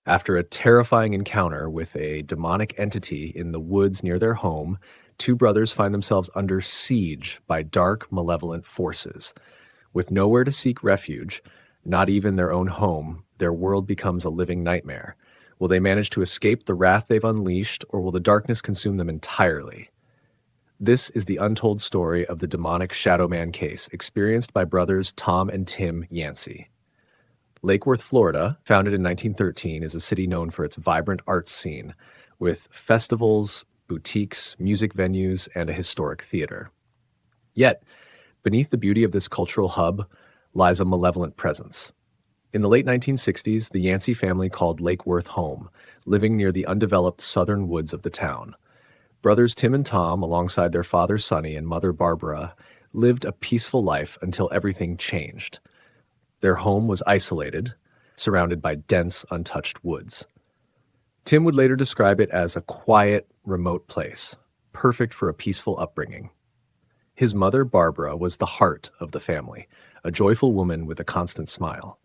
After a terrifying encounter with a demonic entity in the woods near their home, two brothers find themselves under siege by dark, malevolent forces. With nowhere to seek refuge, not even their own home, their world becomes a living nightmare. Will they manage to escape the wrath they've unleashed, or will the darkness consume them entirely? This is the untold story of the demonic Shadowman case, experienced by brothers Tom and Tim Yancey. Lake Worth, Florida, founded in 1913, is a city known for its vibrant arts scene, with festivals, boutiques, music venues, and a historic theater. Yet, beneath the beauty of this cultural hub lies a malevolent presence. In the late 1960s, the Yancey family called Lake Worth home, living near the undeveloped southern woods of the town. Brothers Tim and Tom, alongside their father Sonny and mother Barbara, lived a peaceful life until everything changed. Their home was isolated, surrounded by dense, untouched woods. Tim would later describe it as a quiet, remote place, perfect for a peaceful upbringing. His mother, Barbara, was the heart of the family, a joyful woman with a constant smile.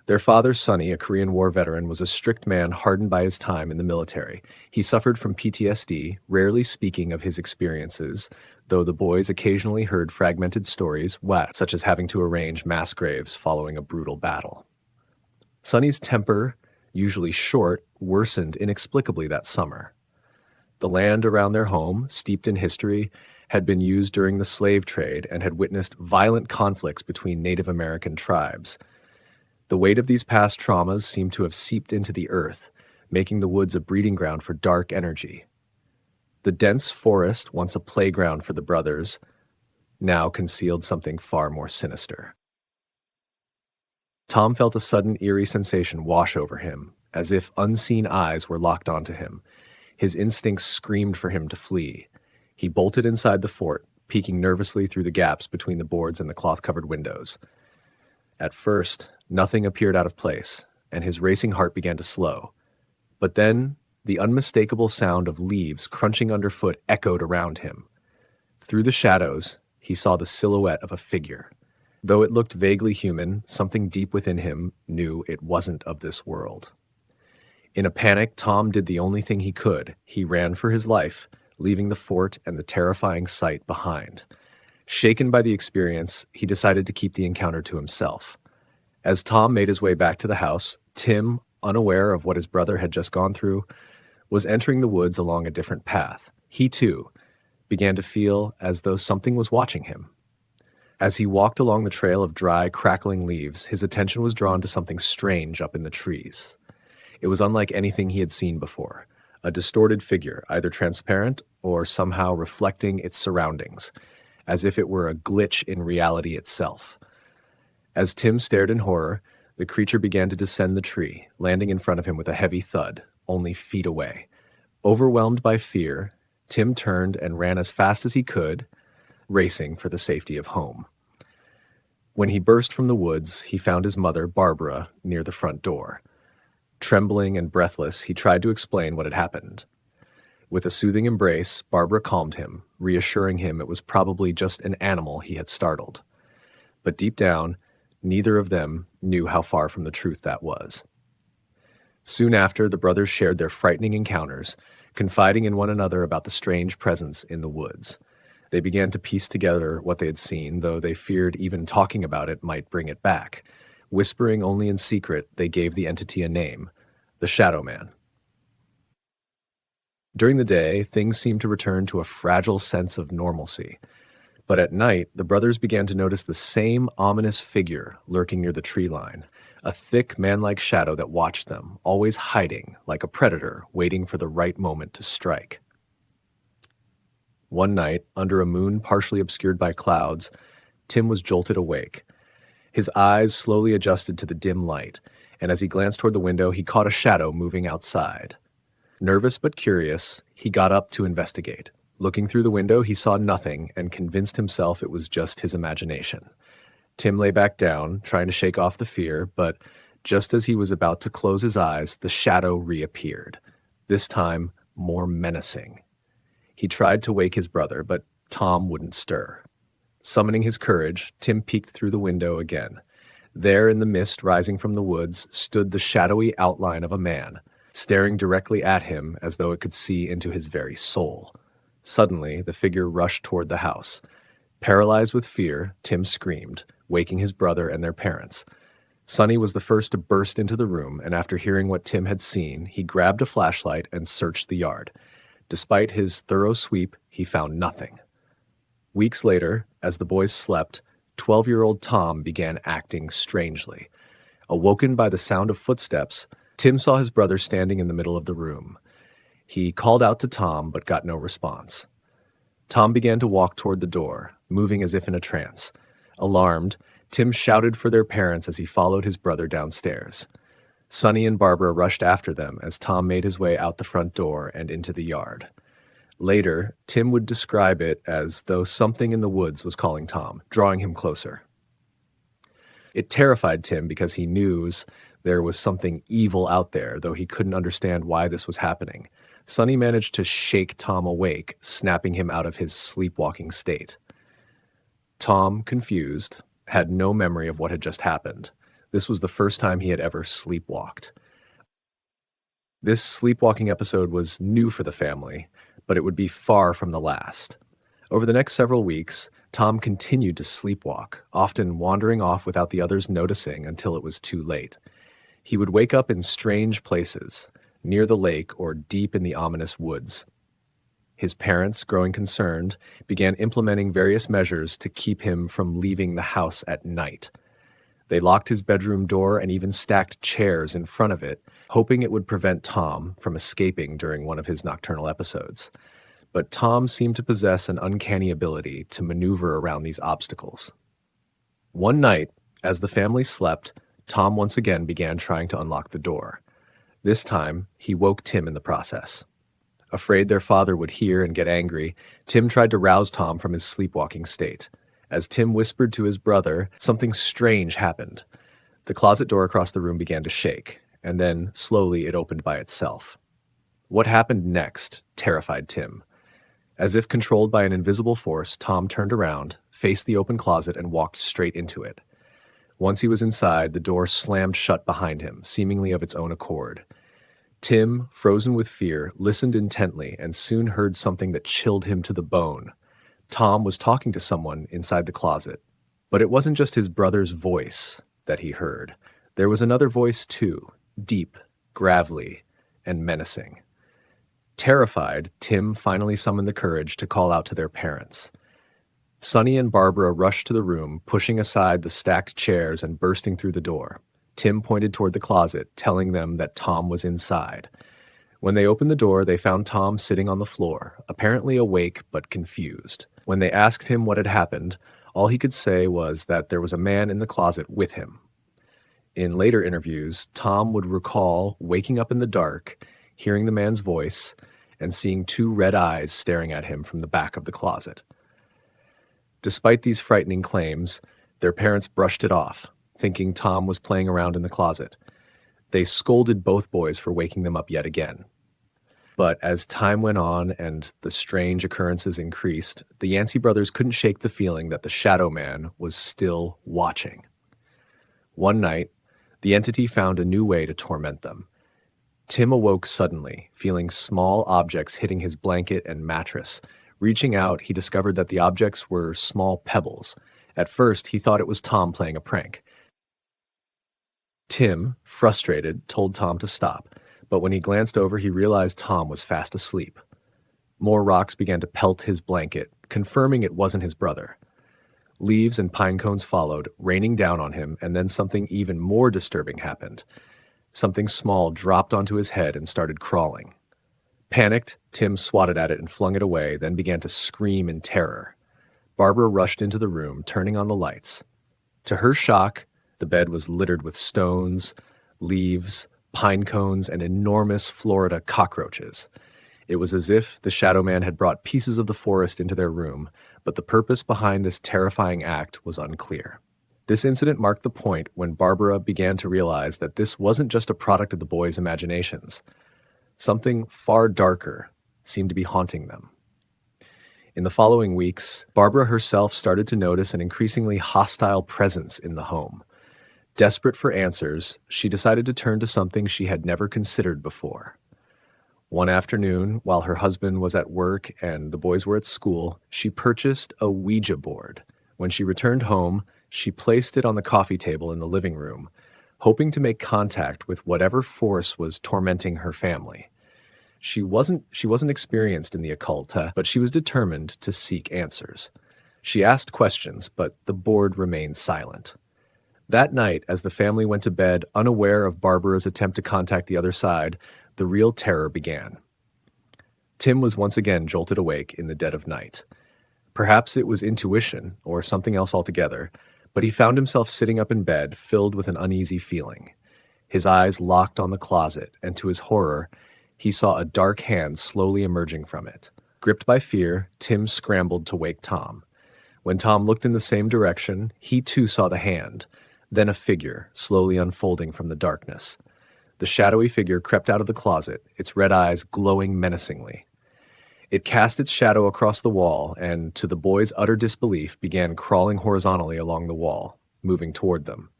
Their father, Sonny, a Korean War veteran, was a strict man hardened by his time in the military. He suffered from PTSD, rarely speaking of his experiences, though the boys occasionally heard fragmented stories, such as having to arrange mass graves following a brutal battle. Sonny's temper, usually short, worsened inexplicably that summer. The land around their home, steeped in history, had been used during the slave trade and had witnessed violent conflicts between Native American tribes. The weight of these past traumas seemed to have seeped into the earth, making the woods a breeding ground for dark energy. The dense forest, once a playground for the brothers, now concealed something far more sinister. Tom felt a sudden eerie sensation wash over him, as if unseen eyes were locked onto him. His instincts screamed for him to flee. He bolted inside the fort, peeking nervously through the gaps between the boards and the cloth-covered windows. At first, nothing appeared out of place, and his racing heart began to slow. But then, the unmistakable sound of leaves crunching underfoot echoed around him. Through the shadows, he saw the silhouette of a figure. Though it looked vaguely human, something deep within him knew it wasn't of this world. In a panic, Tom did the only thing he could. He ran for his life, leaving the fort and the terrifying sight behind. Shaken by the experience, he decided to keep the encounter to himself. As Tom made his way back to the house, Tim, unaware of what his brother had just gone through, was entering the woods along a different path. He, too, began to feel as though something was watching him. As he walked along the trail of dry, crackling leaves, his attention was drawn to something strange up in the trees. It was unlike anything he had seen before, a distorted figure, either transparent or somehow reflecting its surroundings, as if it were a glitch in reality itself. As Tim stared in horror, the creature began to descend the tree, landing in front of him with a heavy thud, only feet away. Overwhelmed by fear, Tim turned and ran as fast as he could, racing for the safety of home. When he burst from the woods, he found his mother, Barbara, near the front door. Trembling and breathless, he tried to explain what had happened. With a soothing embrace, Barbara calmed him, reassuring him it was probably just an animal he had startled. But deep down, neither of them knew how far from the truth that was. Soon after, the brothers shared their frightening encounters, confiding in one another about the strange presence in the woods. They began to piece together what they had seen, though they feared even talking about it might bring it back. Whispering only in secret, they gave the entity a name, the Shadowman. During the day, things seemed to return to a fragile sense of normalcy. But at night, the brothers began to notice the same ominous figure lurking near the tree line, a thick, man-like shadow that watched them, always hiding, like a predator, waiting for the right moment to strike. One night, under a moon partially obscured by clouds, Tim was jolted awake. His eyes slowly adjusted to the dim light, and as he glanced toward the window, he caught a shadow moving outside. Nervous but curious, he got up to investigate. Looking through the window, he saw nothing and convinced himself it was just his imagination. Tim lay back down, trying to shake off the fear, but just as he was about to close his eyes, the shadow reappeared, this time more menacing. He tried to wake his brother, but Tom wouldn't stir. Summoning his courage, Tim peeked through the window again. There, in the mist rising from the woods, stood the shadowy outline of a man, staring directly at him as though it could see into his very soul. Suddenly, the figure rushed toward the house. Paralyzed with fear, Tim screamed, waking his brother and their parents. Sonny was the first to burst into the room, and after hearing what Tim had seen, he grabbed a flashlight and searched the yard. Despite his thorough sweep, he found nothing. Weeks later, as the boys slept, 12-year-old Tom began acting strangely. Awoken by the sound of footsteps, Tim saw his brother standing in the middle of the room. He called out to Tom, but got no response. Tom began to walk toward the door, moving as if in a trance. Alarmed, Tim shouted for their parents as he followed his brother downstairs. Sonny and Barbara rushed after them as Tom made his way out the front door and into the yard. Later, Tim would describe it as though something in the woods was calling Tom, drawing him closer. It terrified Tim because he knew there was something evil out there, though he couldn't understand why this was happening. Sonny managed to shake Tom awake, snapping him out of his sleepwalking state. Tom, confused, had no memory of what had just happened. This was the first time he had ever sleepwalked. This sleepwalking episode was new for the family, but it would be far from the last. Over the next several weeks, Tom continued to sleepwalk, often wandering off without the others noticing until it was too late. He would wake up in strange places, near the lake or deep in the ominous woods. His parents, growing concerned, began implementing various measures to keep him from leaving the house at night. They locked his bedroom door and even stacked chairs in front of it, hoping it would prevent Tom from escaping during one of his nocturnal episodes. But Tom seemed to possess an uncanny ability to maneuver around these obstacles. One night, as the family slept, Tom once again began trying to unlock the door. This time, he woke Tim in the process. Afraid their father would hear and get angry, Tim tried to rouse Tom from his sleepwalking state. As Tim whispered to his brother, something strange happened. The closet door across the room began to shake, and then, slowly, it opened by itself. What happened next terrified Tim. As if controlled by an invisible force, Tom turned around, faced the open closet, and walked straight into it. Once he was inside, the door slammed shut behind him, seemingly of its own accord. Tim, frozen with fear, listened intently and soon heard something that chilled him to the bone. Tom was talking to someone inside the closet. But it wasn't just his brother's voice that he heard. There was another voice too, deep, gravelly, and menacing. Terrified, Tim finally summoned the courage to call out to their parents. Sonny and Barbara rushed to the room, pushing aside the stacked chairs and bursting through the door. Tim pointed toward the closet, telling them that Tom was inside. When they opened the door, they found Tom sitting on the floor, apparently awake but confused. When they asked him what had happened, all he could say was that there was a man in the closet with him. In later interviews, Tom would recall waking up in the dark, hearing the man's voice, and seeing two red eyes staring at him from the back of the closet. Despite these frightening claims, their parents brushed it off, thinking Tom was playing around in the closet. They scolded both boys for waking them up yet again. But as time went on and the strange occurrences increased, the Yancey brothers couldn't shake the feeling that the Shadowman was still watching. One night, the entity found a new way to torment them. Tim awoke suddenly, feeling small objects hitting his blanket and mattress. Reaching out, he discovered that the objects were small pebbles. At first, he thought it was Tom playing a prank. Tim, frustrated, told Tom to stop, but when he glanced over, he realized Tom was fast asleep. More rocks began to pelt his blanket, confirming it wasn't his brother. Leaves and pine cones followed, raining down on him, and then something even more disturbing happened. Something small dropped onto his head and started crawling. Panicked, Tim swatted at it and flung it away, then began to scream in terror. Barbara rushed into the room, turning on the lights. To her shock, the bed was littered with stones, leaves, pine cones, and enormous Florida cockroaches. It was as if the Shadowman had brought pieces of the forest into their room, but the purpose behind this terrifying act was unclear. This incident marked the point when Barbara began to realize that this wasn't just a product of the boys' imaginations. Something far darker seemed to be haunting them. In the following weeks, Barbara herself started to notice an increasingly hostile presence in the home. Desperate for answers, she decided to turn to something she had never considered before. One afternoon, while her husband was at work and the boys were at school, she purchased a Ouija board. When she returned home, she placed it on the coffee table in the living room, hoping to make contact with whatever force was tormenting her family. She wasn't experienced in the occult, but she was determined to seek answers. She asked questions, but the board remained silent. That night, as the family went to bed, unaware of Barbara's attempt to contact the other side, the real terror began. Tim was once again jolted awake in the dead of night. Perhaps it was intuition or something else altogether, but he found himself sitting up in bed, filled with an uneasy feeling. His eyes locked on the closet, and to his horror, he saw a dark hand slowly emerging from it. Gripped by fear, Tim scrambled to wake Tom. When Tom looked in the same direction, he too saw the hand, then a figure slowly unfolding from the darkness. The shadowy figure crept out of the closet, its red eyes glowing menacingly. It cast its shadow across the wall and, to the boys' utter disbelief, began crawling horizontally along the wall, moving toward them.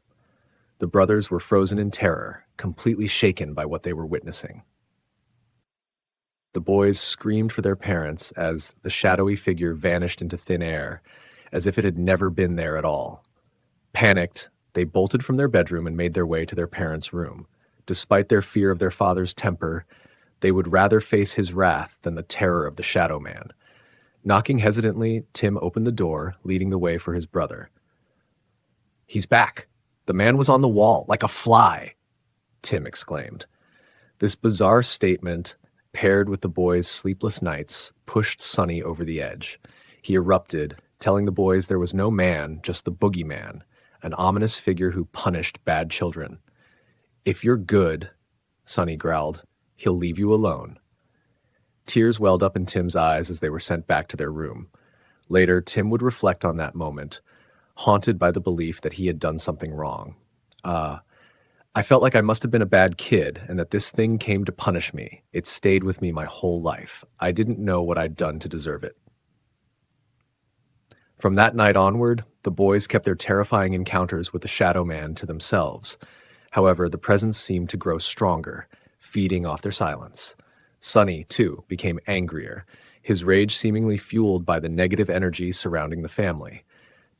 The brothers were frozen in terror, completely shaken by what they were witnessing. The boys screamed for their parents as the shadowy figure vanished into thin air, as if it had never been there at all. Panicked, they bolted from their bedroom and made their way to their parents' room. Despite their fear of their father's temper, they would rather face his wrath than the terror of the Shadowman. Knocking hesitantly, Tim opened the door, leading the way for his brother. "He's back. The man was on the wall, like a fly," Tim exclaimed. This bizarre statement, paired with the boys' sleepless nights, pushed Sonny over the edge. He erupted, telling the boys there was no man, just the boogeyman, an ominous figure who punished bad children. "If you're good," Sonny growled, "he'll leave you alone." Tears welled up in Tim's eyes as they were sent back to their room. Later, Tim would reflect on that moment, haunted by the belief that he had done something wrong. I felt like I must have been a bad kid and that this thing came to punish me. It stayed with me my whole life. I didn't know what I'd done to deserve it." From that night onward, the boys kept their terrifying encounters with the Shadowman to themselves. However, the presence seemed to grow stronger, feeding off their silence. Sonny, too, became angrier, his rage seemingly fueled by the negative energy surrounding the family.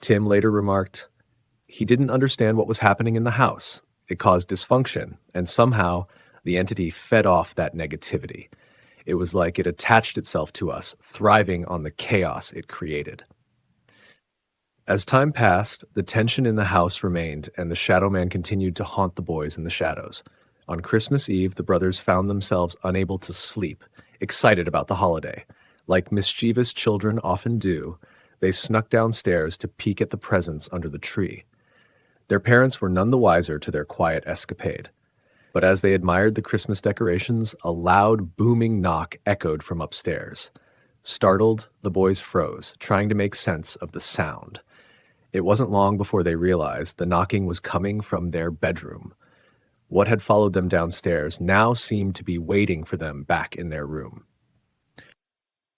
Tim later remarked, "He didn't understand what was happening in the house. It caused dysfunction, and somehow the entity fed off that negativity. It was like it attached itself to us, thriving on the chaos it created." As time passed, the tension in the house remained, and the Shadowman continued to haunt the boys in the shadows. On Christmas Eve, the brothers found themselves unable to sleep, excited about the holiday. Like mischievous children often do, they snuck downstairs to peek at the presents under the tree. Their parents were none the wiser to their quiet escapade. But as they admired the Christmas decorations, a loud, booming knock echoed from upstairs. Startled, the boys froze, trying to make sense of the sound. It wasn't long before they realized the knocking was coming from their bedroom. What had followed them downstairs now seemed to be waiting for them back in their room.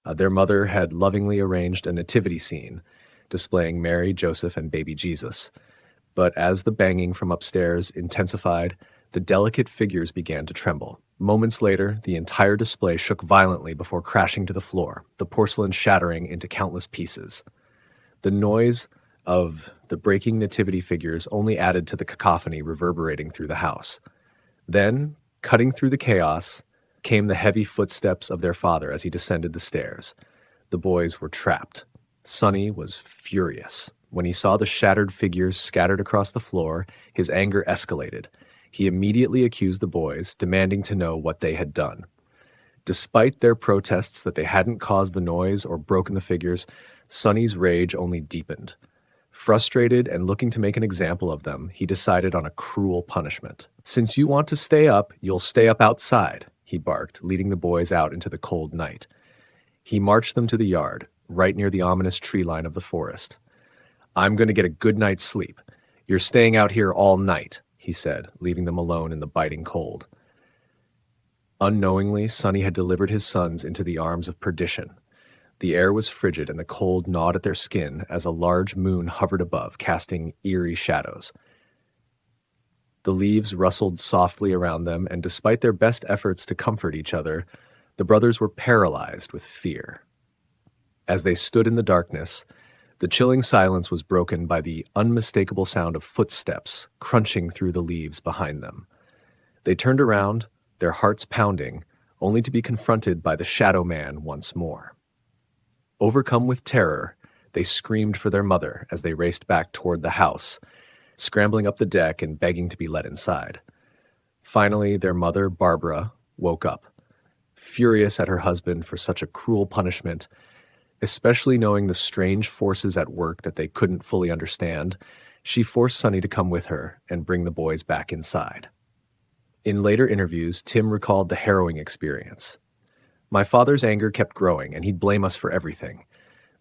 Their mother had lovingly arranged a nativity scene, displaying Mary, Joseph, and baby Jesus. But as the banging from upstairs intensified, the delicate figures began to tremble. Moments later, the entire display shook violently before crashing to the floor, the porcelain shattering into countless pieces. The noise of the breaking nativity figures only added to the cacophony reverberating through the house. Then, cutting through the chaos, came the heavy footsteps of their father as he descended the stairs. The boys were trapped. Sonny was furious. When he saw the shattered figures scattered across the floor, his anger escalated. He immediately accused the boys, demanding to know what they had done. Despite their protests that they hadn't caused the noise or broken the figures, Sonny's rage only deepened. Frustrated and looking to make an example of them, he decided on a cruel punishment. "Since you want to stay up, you'll stay up outside," he barked, leading the boys out into the cold night. He marched them to the yard, right near the ominous tree line of the forest. "I'm going to get a good night's sleep. You're staying out here all night," he said, leaving them alone in the biting cold. Unknowingly, Sonny had delivered his sons into the arms of perdition. The air was frigid and the cold gnawed at their skin as a large moon hovered above, casting eerie shadows. The leaves rustled softly around them, and despite their best efforts to comfort each other, the brothers were paralyzed with fear. As they stood in the darkness, the chilling silence was broken by the unmistakable sound of footsteps crunching through the leaves behind them. They turned around, their hearts pounding, only to be confronted by the Shadowman once more. Overcome with terror, they screamed for their mother as they raced back toward the house, scrambling up the deck and begging to be let inside. Finally, their mother, Barbara, woke up, furious at her husband for such a cruel punishment. Especially knowing the strange forces at work that they couldn't fully understand, she forced Sonny to come with her and bring the boys back inside. In later interviews, Tim recalled the harrowing experience. "My father's anger kept growing, and he'd blame us for everything.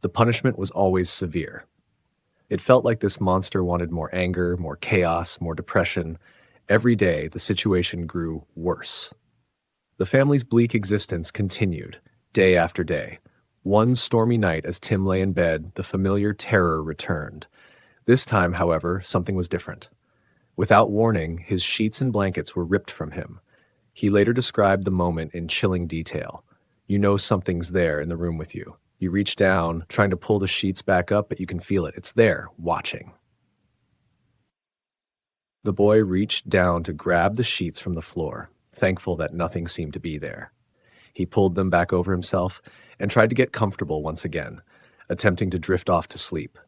The punishment was always severe. It felt like this monster wanted more anger, more chaos, more depression. Every day, the situation grew worse." The family's bleak existence continued, day after day. One stormy night, as Tim lay in bed, the familiar terror returned. This time, however, something was different. Without warning, his sheets and blankets were ripped from him. He later described the moment in chilling detail. "You know something's there in the room with you. You reach down, trying to pull the sheets back up, but you can feel it. It's there, watching." The boy reached down to grab the sheets from the floor, thankful that nothing seemed to be there. He pulled them back over himself and tried to get comfortable once again, attempting to drift off to sleep.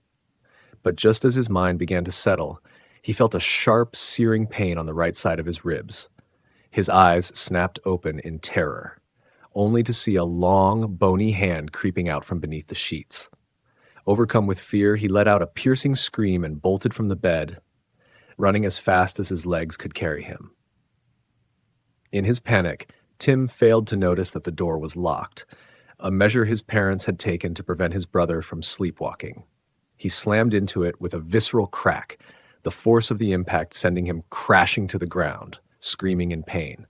But just as his mind began to settle, he felt a sharp, searing pain on the right side of his ribs. His eyes snapped open in terror, only to see a long, bony hand creeping out from beneath the sheets. Overcome with fear, he let out a piercing scream and bolted from the bed, running as fast as his legs could carry him. In his panic, Tim failed to notice that the door was locked, a measure his parents had taken to prevent his brother from sleepwalking. He slammed into it with a visceral crack, the force of the impact sending him crashing to the ground, screaming in pain.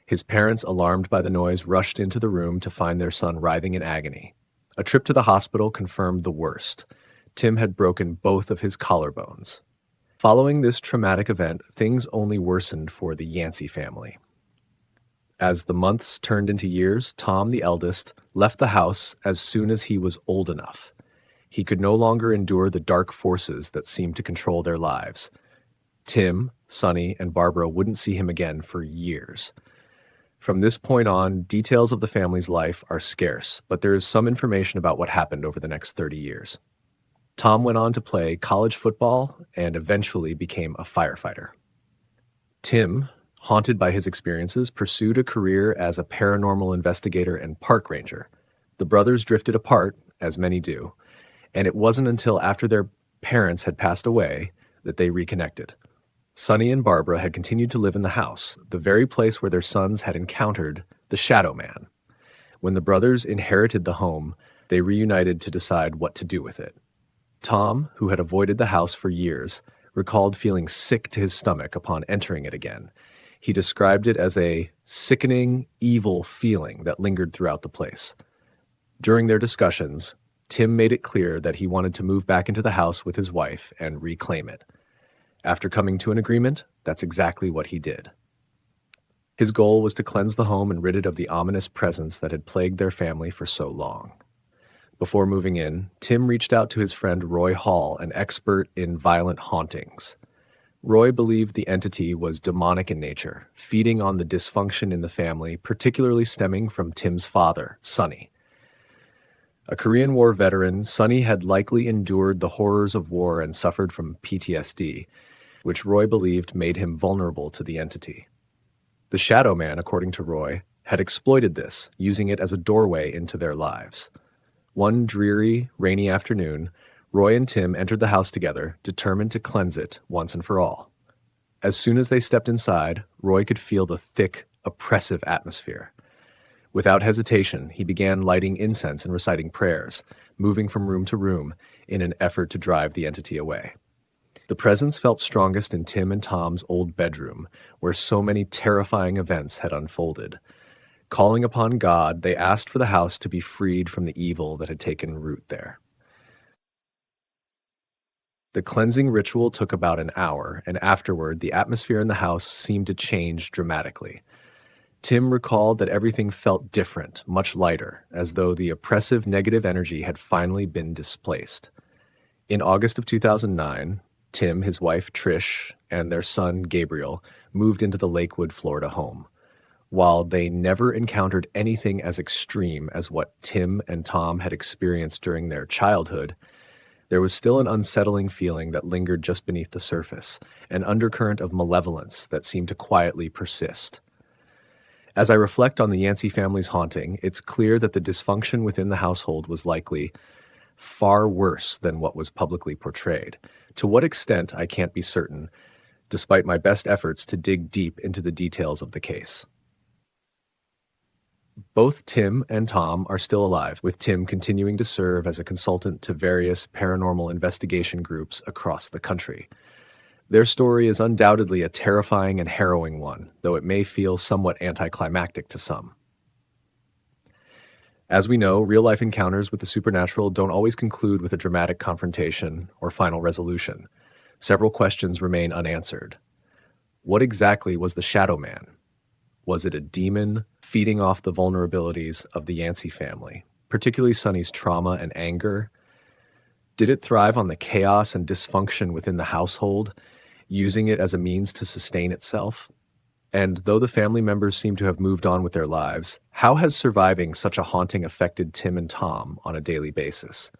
His parents, alarmed by the noise, rushed into the room to find their son writhing in agony. A trip to the hospital confirmed the worst. Tim had broken both of his collarbones. Following this traumatic event, things only worsened for the Yancey family. As the months turned into years, Tom, the eldest, left the house as soon as he was old enough. He could no longer endure the dark forces that seemed to control their lives. Tim, Sonny, and Barbara wouldn't see him again for years. From this point on, details of the family's life are scarce, but there is some information about what happened over the next 30 years. Tom went on to play college football and eventually became a firefighter. Tim, haunted by his experiences, pursued a career as a paranormal investigator and park ranger. The brothers drifted apart, as many do, and it wasn't until after their parents had passed away that they reconnected. Sonny and Barbara had continued to live in the house, the very place where their sons had encountered the Shadowman. When the brothers inherited the home, they reunited to decide what to do with it. Tom, who had avoided the house for years, recalled feeling sick to his stomach upon entering it again. He described it as a sickening, evil feeling that lingered throughout the place. During their discussions, Tim made it clear that he wanted to move back into the house with his wife and reclaim it. After coming to an agreement, that's exactly what he did. His goal was to cleanse the home and rid it of the ominous presence that had plagued their family for so long. Before moving in, Tim reached out to his friend Roy Hall, an expert in violent hauntings. Roy believed the entity was demonic in nature, feeding on the dysfunction in the family, particularly stemming from Tim's father, Sonny. A Korean War veteran, Sonny had likely endured the horrors of war and suffered from PTSD, which Roy believed made him vulnerable to the entity. The Shadowman, according to Roy, had exploited this, using it as a doorway into their lives. One dreary, rainy afternoon, Roy and Tim entered the house together, determined to cleanse it once and for all. As soon as they stepped inside, Roy could feel the thick, oppressive atmosphere. Without hesitation, he began lighting incense and reciting prayers, moving from room to room in an effort to drive the entity away. The presence felt strongest in Tim and Tom's old bedroom, where so many terrifying events had unfolded. Calling upon God, they asked for the house to be freed from the evil that had taken root there. The cleansing ritual took about an hour, and afterward, the atmosphere in the house seemed to change dramatically. Tim recalled that everything felt different, much lighter, as though the oppressive negative energy had finally been displaced. In August of 2009, Tim, his wife Trish, and their son Gabriel moved into the Lakewood, Florida home. While they never encountered anything as extreme as what Tim and Tom had experienced during their childhood, there was still an unsettling feeling that lingered just beneath the surface, an undercurrent of malevolence that seemed to quietly persist. As I reflect on the Yancey family's haunting, it's clear that the dysfunction within the household was likely far worse than what was publicly portrayed. To what extent, I can't be certain, despite my best efforts to dig deep into the details of the case. Both Tim and Tom are still alive, with Tim continuing to serve as a consultant to various paranormal investigation groups across the country. Their story is undoubtedly a terrifying and harrowing one, though it may feel somewhat anticlimactic to some. As we know, real-life encounters with the supernatural don't always conclude with a dramatic confrontation or final resolution. Several questions remain unanswered. What exactly was the Shadowman? Was it a demon feeding off the vulnerabilities of the Yancey family, particularly Sonny's trauma and anger? Did it thrive on the chaos and dysfunction within the household, using it as a means to sustain itself? And though the family members seem to have moved on with their lives, how has surviving such a haunting affected Tim and Tom on a daily basis?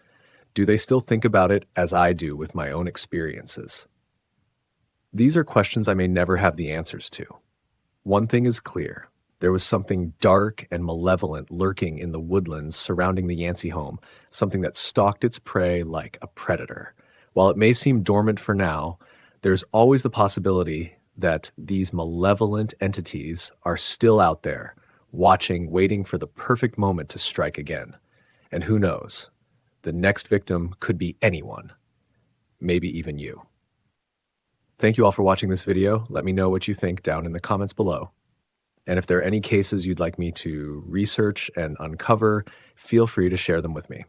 Do they still think about it as I do with my own experiences? These are questions I may never have the answers to. One thing is clear. There was something dark and malevolent lurking in the woodlands surrounding the Yancey home, something that stalked its prey like a predator. While it may seem dormant for now, there's always the possibility that these malevolent entities are still out there, watching, waiting for the perfect moment to strike again. And who knows? The next victim could be anyone, maybe even you. Thank you all for watching this video. Let me know what you think down in the comments below. And if there are any cases you'd like me to research and uncover, feel free to share them with me.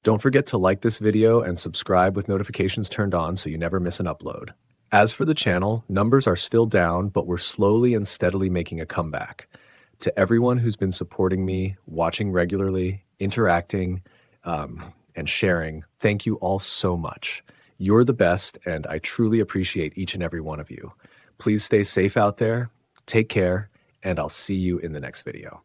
Don't forget to like this video and subscribe with notifications turned on so you never miss an upload. As for the channel, numbers are still down, but we're slowly and steadily making a comeback. To everyone who's been supporting me, watching regularly, interacting, and sharing, thank you all so much. You're the best, and I truly appreciate each and every one of you. Please stay safe out there, take care, and I'll see you in the next video.